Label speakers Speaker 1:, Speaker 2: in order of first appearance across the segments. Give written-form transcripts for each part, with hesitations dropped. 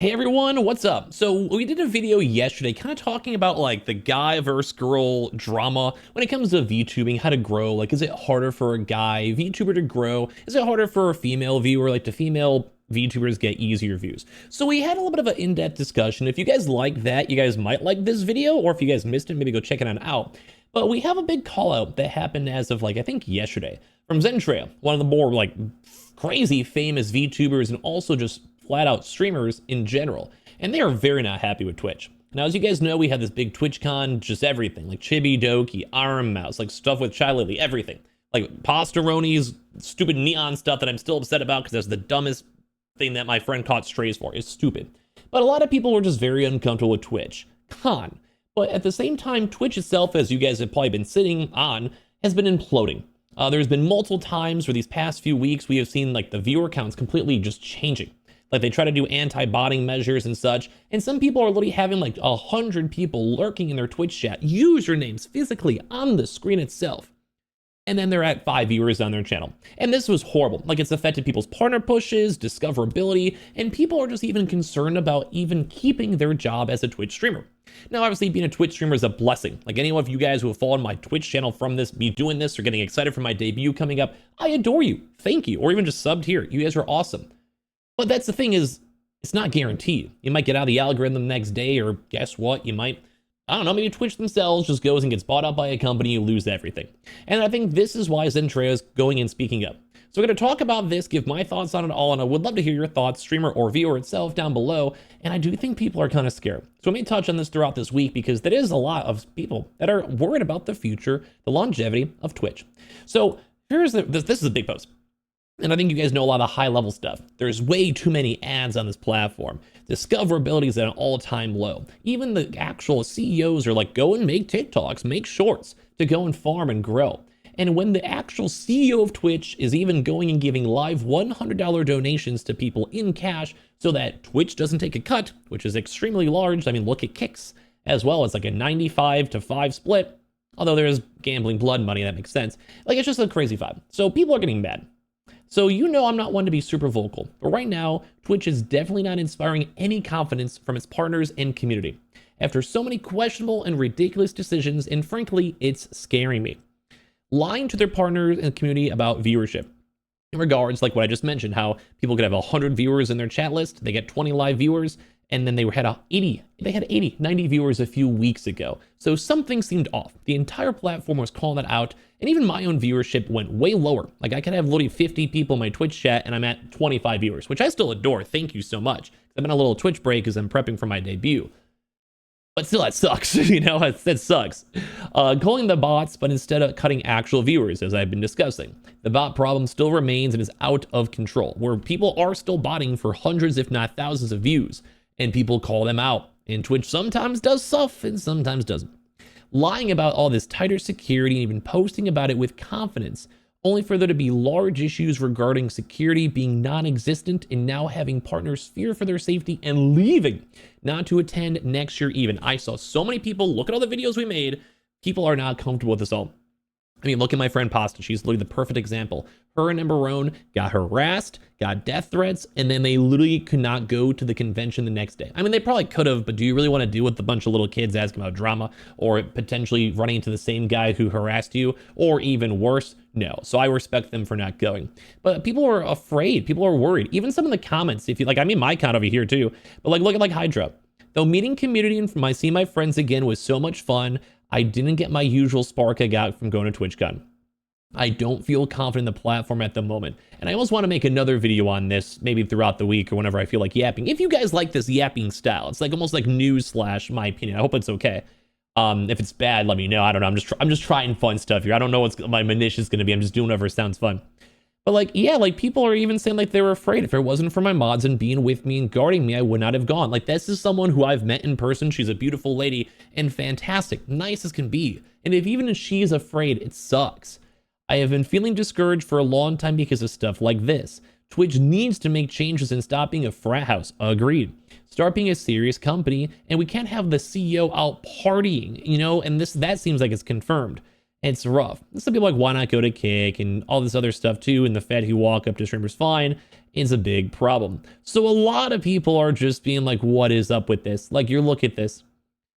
Speaker 1: Hey everyone, what's up? So we did a video yesterday kind of talking about like the guy versus girl drama when it comes to VTubing, how to grow. Like, is it harder for a guy VTuber to grow? Is it harder for a female viewer? Like, do female VTubers get easier views? So we had a little bit of an in-depth discussion. If you guys like that, you guys might like this video, or if you guys missed it, maybe go check it out. But we have a big call out that happened as of like, I think yesterday from Zentreya, one of the more like crazy famous VTubers and also just flat out streamers in general, and they are very not happy with Twitch. Now, as you guys know, we had this big TwitchCon, just everything, like Chibi Doki, Arm Mouse, like stuff with Chai Lily, everything. Like Pastaroni's stupid neon stuff that I'm still upset about because that's the dumbest thing that my friend caught strays for. It's stupid. But a lot of people were just very uncomfortable with Twitch. Con. But at the same time, Twitch itself, as you guys have probably been sitting on, has been imploding. There's been multiple times where these past few weeks we have seen like the viewer counts completely just changing. Like they try to do anti-botting measures and such, and some people are literally having like 100 people lurking in their Twitch chat, usernames physically on the screen itself. And then they're at 5 viewers on their channel. And this was horrible. Like, it's affected people's partner pushes, discoverability, and people are just even concerned about even keeping their job as a Twitch streamer. Now, obviously, being a Twitch streamer is a blessing. Like, any of you guys who have followed my Twitch channel from this, me doing this, or getting excited for my debut coming up, I adore you. Thank you. Or even just subbed here. You guys are awesome. But that's the thing is, it's not guaranteed. You might get out of the algorithm the next day, or guess what? You might, I don't know, maybe Twitch themselves just goes and gets bought up by a company, you lose everything. And I think this is why Zentreya is going and speaking up. So we're going to talk about this, give my thoughts on it all, and I would love to hear your thoughts, streamer or viewer itself, down below. And I do think people are kind of scared. So I may touch on this throughout this week because there is a lot of people that are worried about the future, the longevity of Twitch. So here's this is a big post. And I think you guys know a lot of high level stuff. There's way too many ads on this platform. Discoverability is at an all-time low. Even the actual CEOs are like, go and make TikToks, make shorts to go and farm and grow. And when the actual CEO of Twitch is even going and giving live $100 donations to people in cash so that Twitch doesn't take a cut, which is extremely large. I mean, look at Kicks as well. It's like a 95-5 split. Although there is gambling blood money, that makes sense. Like, it's just a crazy vibe. So people are getting mad. So you know I'm not one to be super vocal, but right now, Twitch is definitely not inspiring any confidence from its partners and community. After so many questionable and ridiculous decisions, and frankly, it's scaring me. Lying to their partners and community about viewership. In regards, like what I just mentioned, how people could have 100 viewers in their chat list, they get 20 live viewers, and then they had 80, 90 viewers a few weeks ago. So something seemed off. The entire platform was calling that out, and even my own viewership went way lower. Like, I could have literally 50 people in my Twitch chat, and I'm at 25 viewers, which I still adore. Thank you so much. I've been on a little Twitch break as I'm prepping for my debut. But still, that sucks, you know, that sucks. Calling the bots, but instead of cutting actual viewers, as I've been discussing. The bot problem still remains and is out of control, where people are still botting for hundreds, if not thousands of views. And people call them out, and Twitch sometimes does stuff and sometimes doesn't. Lying about all this tighter security and even posting about it with confidence, only for there to be large issues regarding security being non-existent and now having partners fear for their safety and leaving, not to attend next year even. I saw so many people, look at all the videos we made, people are not comfortable with this all. I mean, look at my friend Pasta. She's literally the perfect example. Her and Emberone got harassed, got death threats, and then they literally could not go to the convention the next day. I mean, they probably could have, but do you really want to deal with a bunch of little kids asking about drama or potentially running into the same guy who harassed you, or even worse? No. So I respect them for not going. But people are afraid. People are worried. Even some of the comments, if you like, I mean, my count over here too, but like, look at like Hydra. Though meeting community and seeing my friends again was so much fun, I didn't get my usual spark I got from going to TwitchCon. I don't feel confident in the platform at the moment. And I almost want to make another video on this, maybe throughout the week or whenever I feel like yapping. If you guys like this yapping style, it's like almost like news / my opinion. I hope it's okay. If it's bad, let me know. I don't know. I'm just trying fun stuff here. I don't know what my niche is going to be. I'm just doing whatever sounds fun. But like, yeah, like people are even saying like they were afraid. If it wasn't for my mods and being with me and guarding me, I would not have gone. Like, this is someone who I've met in person. She's a beautiful lady and fantastic, nice as can be. And if even she is afraid, it sucks. I have been feeling discouraged for a long time because of stuff like this. Twitch needs to make changes and stop being a frat house. Agreed. Start being a serious company, and we can't have the CEO out partying, you know, and that seems like it's confirmed. It's rough. Some people are like, why not go to Kick and all this other stuff too, and the Fed who walk up to streamers fine. is a big problem. So a lot of people are just being like, what is up with this? Like, you look at this.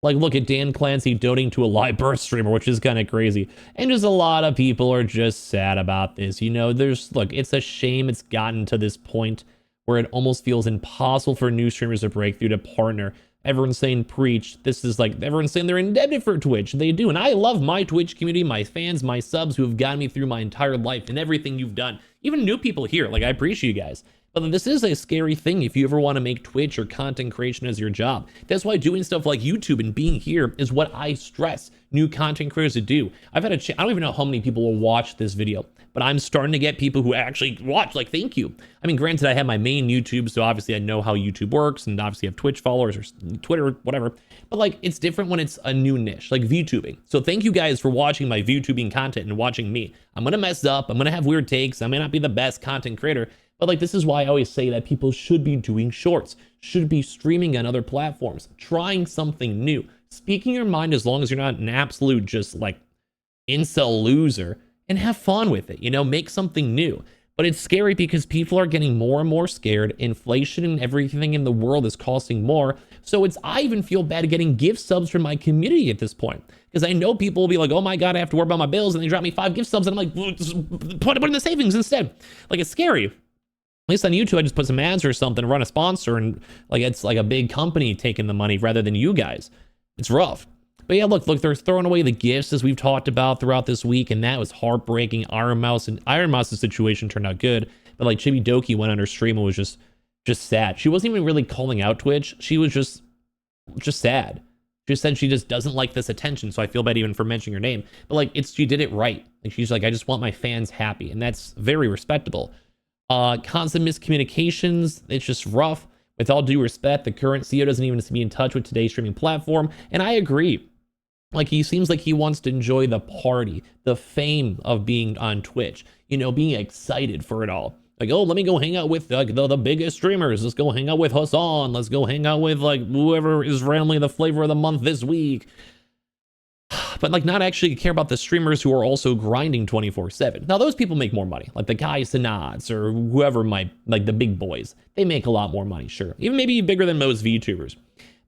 Speaker 1: Like, look at Dan Clancy donating to a live birth streamer, which is kind of crazy. And just a lot of people are just sad about this. You know, look, it's a shame it's gotten to this point where it almost feels impossible for new streamers to break through to partner. Everyone's saying preach. This is like, everyone's saying they're indebted for Twitch. They do. And I love my Twitch community, my fans, my subs who have gotten me through my entire life and everything you've done. Even new people here. Like, I appreciate you guys. But this is a scary thing if you ever want to make Twitch or content creation as your job. That's why doing stuff like YouTube and being here is what I stress new content creators to do. I've had I don't even know how many people will watch this video, but I'm starting to get people who actually watch, like, thank you. I mean, granted, I have my main YouTube, so obviously I know how YouTube works, and obviously I have Twitch followers or Twitter, whatever. But like, it's different when it's a new niche, like VTubing. So thank you guys for watching my VTubing content and watching me. I'm gonna mess up, I'm gonna have weird takes, I may not be the best content creator, but like, this is why I always say that people should be doing shorts, should be streaming on other platforms, trying something new, speaking your mind as long as you're not an absolute just like incel loser, and have fun with it, you know, make something new. But it's scary because people are getting more and more scared. Inflation and everything in the world is costing more. So I even feel bad getting gift subs from my community at this point. Because I know people will be like, oh my God, I have to worry about my bills. And they drop me 5 gift subs. And I'm like, well, just put it in the savings instead. Like, it's scary. At least on YouTube, I just put some ads or something, run a sponsor, and like, it's like a big company taking the money rather than you guys. It's rough. But yeah, look, they're throwing away the gifts as we've talked about throughout this week, and that was heartbreaking. Iron Mouse's situation turned out good, but like Chibi Doki went on her stream and was just sad. She wasn't even really calling out Twitch. She was just sad. She said she just doesn't like this attention, so I feel bad even for mentioning her name. But like, she did it right. Like, she's like, I just want my fans happy, and that's very respectable. Constant miscommunications, it's just rough. With all due respect, the current CEO doesn't even seem to be in touch with today's streaming platform, and I agree. Like, he seems like he wants to enjoy the party, the fame of being on Twitch, you know, being excited for it all. Like, oh, let me go hang out with like the biggest streamers. Let's go hang out with Hassan. Let's go hang out with like whoever is randomly the flavor of the month this week. But like, not actually care about the streamers who are also grinding 24/7. Now, those people make more money, like the Kai Sanads or whoever like the big boys. They make a lot more money, sure. Even maybe bigger than most VTubers.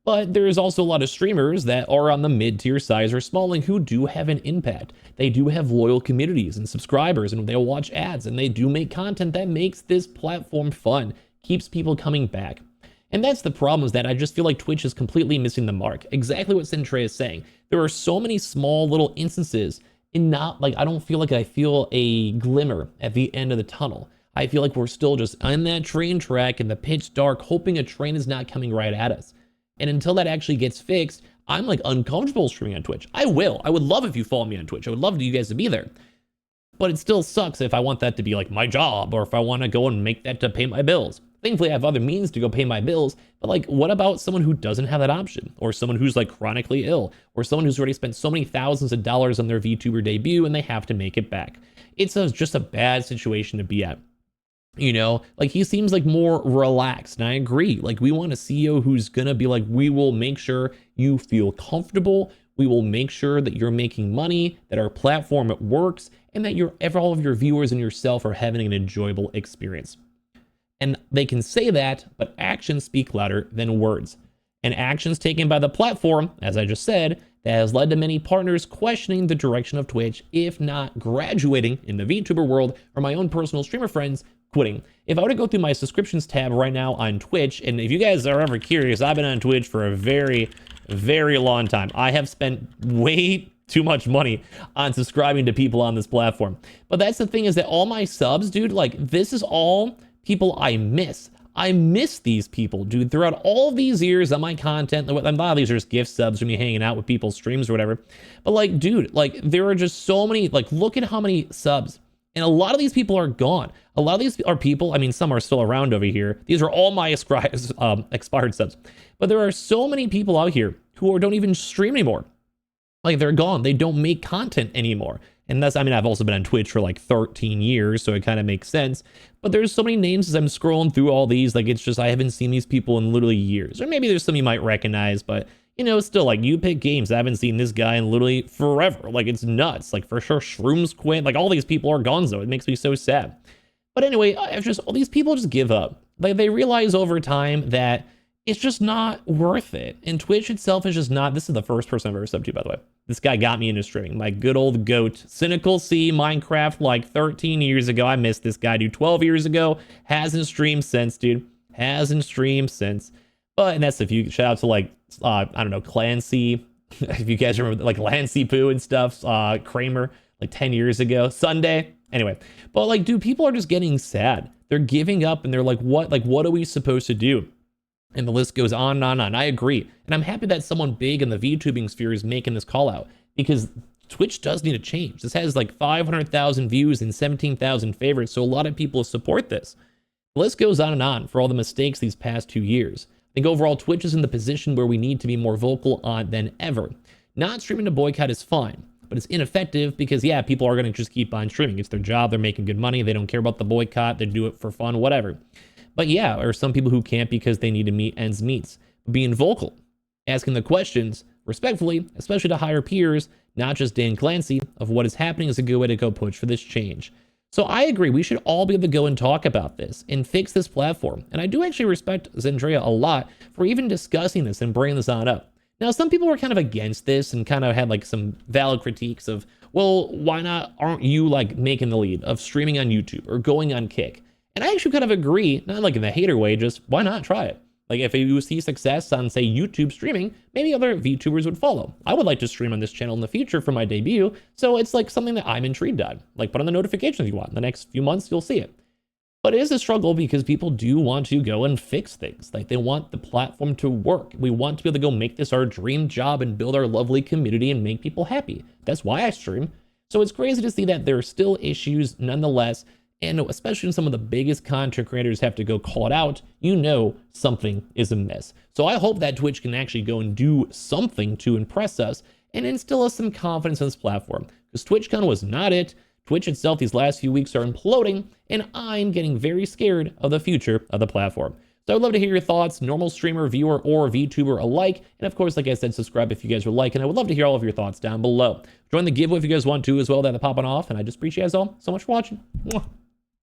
Speaker 1: But there's also a lot of streamers that are on the mid-tier size or smalling who do have an impact. They do have loyal communities and subscribers, and they'll watch ads, and they do make content that makes this platform fun, keeps people coming back. And that's the problem, is that I just feel like Twitch is completely missing the mark. Exactly what Zentreya is saying. There are so many small little instances, and not like, I don't feel like I feel a glimmer at the end of the tunnel. I feel like we're still just on that train track in the pitch dark, hoping a train is not coming right at us. And until that actually gets fixed, I'm like uncomfortable streaming on Twitch. I would love if you follow me on Twitch. I would love you guys to be there. But it still sucks if I want that to be like my job, or if I want to go and make that to pay my bills. Thankfully, I have other means to go pay my bills, but like, what about someone who doesn't have that option? Or someone who's like chronically ill, or someone who's already spent so many thousands of dollars on their VTuber debut and they have to make it back? It's just a bad situation to be at. You know, like, he seems like more relaxed, and I agree. Like, we want a CEO who's gonna be like, we will make sure you feel comfortable. We will make sure that you're making money, that our platform works, and that all of your viewers and yourself are having an enjoyable experience. And they can say that, but actions speak louder than words. And actions taken by the platform, as I just said, that has led to many partners questioning the direction of Twitch, if not graduating in the VTuber world, or my own personal streamer friends quitting. If I were to go through my subscriptions tab right now on Twitch, and if you guys are ever curious, I've been on Twitch for a very, very long time. I have spent way too much money on subscribing to people on this platform. But that's the thing, is that all my subs, dude, like, this is all people I miss. I miss these people, dude, throughout all these years on my content. A lot of these are just gift subs from me hanging out with people's streams or whatever. But like, dude, like, there are just so many, like, look at how many subs. And a lot of these people are gone. A lot of these are people, I mean, some are still around over here. These are all my expired subs. But there are so many people out here who don't even stream anymore. Like, they're gone. They don't make content anymore. And that's, I mean, I've also been on Twitch for like 13 years, so it kind of makes sense. But there's so many names as I'm scrolling through all these, like, it's just, I haven't seen these people in literally years. Or maybe there's some you might recognize, but, you know, still, like, you pick games. I haven't seen this guy in literally forever. Like, it's nuts. Like, for sure, Shrooms quit. Like, all these people are gone, though. It makes me so sad. But anyway, I've just all these people just give up. Like they realize over time that it's just not worth it. And Twitch itself is just not. This is the first person I've ever subbed to, by the way. This guy got me into streaming. My good old goat, Cynical C, Minecraft, like 13 years ago. I missed this guy, dude. 12 years ago. Hasn't streamed since, dude. Hasn't streamed since. But, and that's if you shout out to like, I don't know, Clancy. If you guys remember, like Lancy Poo and stuff. Kramer, like 10 years ago. Sunday. Anyway, but like, dude, people are just getting sad. They're giving up and they're like, what? Like, what are we supposed to do? And the list goes on and on and on. I agree. And I'm happy that someone big in the VTubing sphere is making this call out because Twitch does need to change. This has like 500,000 views and 17,000 favorites. So a lot of people support this. The list goes on and on for all the mistakes these past 2 years. I think overall Twitch is in the position where we need to be more vocal on than ever. Not streaming to boycott is fine, but it's ineffective because yeah, people are going to just keep on streaming. It's their job. They're making good money. They don't care about the boycott. They do it for fun, whatever. But yeah, or some people who can't because they need to meet ends meets. Being vocal, asking the questions respectfully, especially to higher peers, not just Dan Clancy, of what is happening is a good way to go push for this change. So I agree, we should all be able to go and talk about this and fix this platform. And I do actually respect Zentreya a lot for even discussing this and bringing this on up. Now, some people were kind of against this and kind of had like some valid critiques of, well, why not, aren't you like making the lead of streaming on YouTube or going on Kick? And I actually kind of agree, not like in the hater way, just why not try it? Like if you see success on, say, YouTube streaming, maybe other VTubers would follow. I would like to stream on this channel in the future for my debut, so it's like something that I'm intrigued on. Like put on the notifications if you want. In the next few months, you'll see it. But it is a struggle because people do want to go and fix things. Like they want the platform to work. We want to be able to go make this our dream job and build our lovely community and make people happy. That's why I stream. So it's crazy to see that there are still issues nonetheless. And especially when some of the biggest content creators have to go call it out, you know something is amiss. So I hope that Twitch can actually go and do something to impress us and instill us some confidence in this platform. Because TwitchCon was not it. Twitch itself these last few weeks are imploding, and I'm getting very scared of the future of the platform. So I'd love to hear your thoughts, normal streamer, viewer, or VTuber alike. And of course, like I said, subscribe if you guys would like, and I would love to hear all of your thoughts down below. Join the giveaway if you guys want to as well, that popping off, and I just appreciate you guys all so much for watching. Mwah.